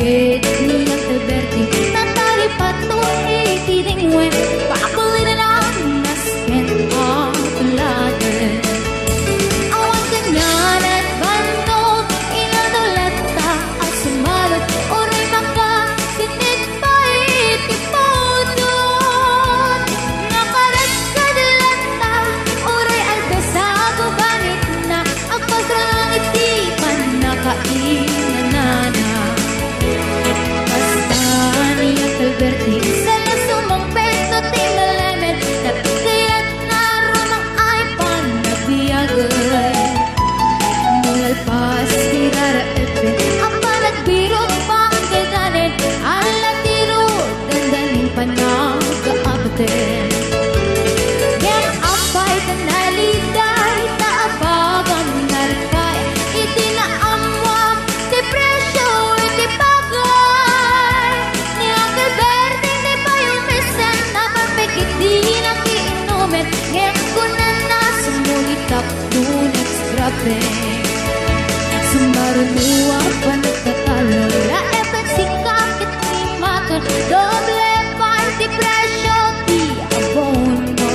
Bakit niya Alberti natari patuloy tidingwen pakulinan ang nasken akulatin awan kanyan at bandog inadolata at sumalot oray maka sinit pa itipodon nakarat kadalata oray albesago banit na agpasrang itipan nakainanana Alberti sa nasumang peso timalamed napigayat na rumang ay panabiyagay mulal pas tirara epe ang panagbirong pangkaganin alatiro dandanin panagkaabatin yan apay kanaliday taabagan narkay itinaamwam depresyo itipagay ngayon ko na nasumulitap nunit grabe sumarunuwa pa nagtatalo la efek sikakit ni maton doble party presyo di abono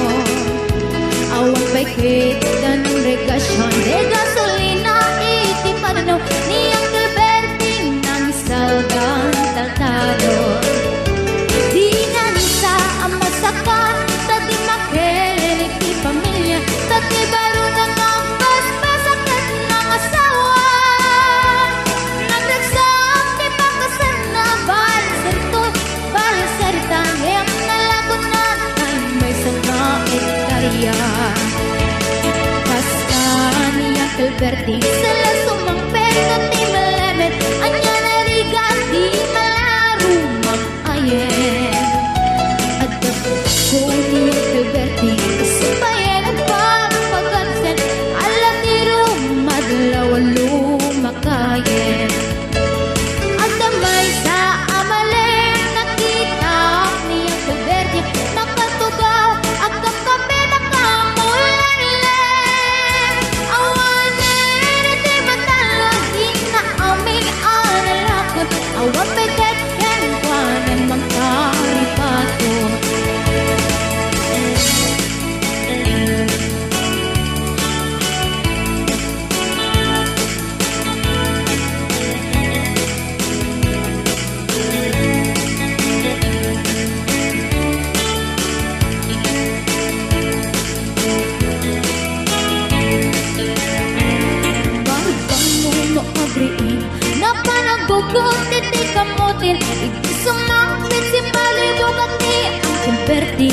awan pa'y kita ng regasyon de gasolina iti pananaw ni ang Alberting ng salgang taltado di na nisa ang masakan tati makelen iti pamilya tati baro ng ambas-basakan ng asawa nagdagsam di pakasan na baliseritan yang nalagot na ay may sangait karya kastan niya Alberti sa lasumang peso ti malamed anya narigat di malarumang ayen Kuni Alberti subayan ang pagpagansen alatiro madlawalu makayen at damay sa amalen nakita ni Alberti nakatugaw at kakape nakamulan awanin iti matalagin na aming analakot awan pekat kankwanan mangkaripato Napanagugot iti kamutin iti sumangpit si palibog at ni ang Alberti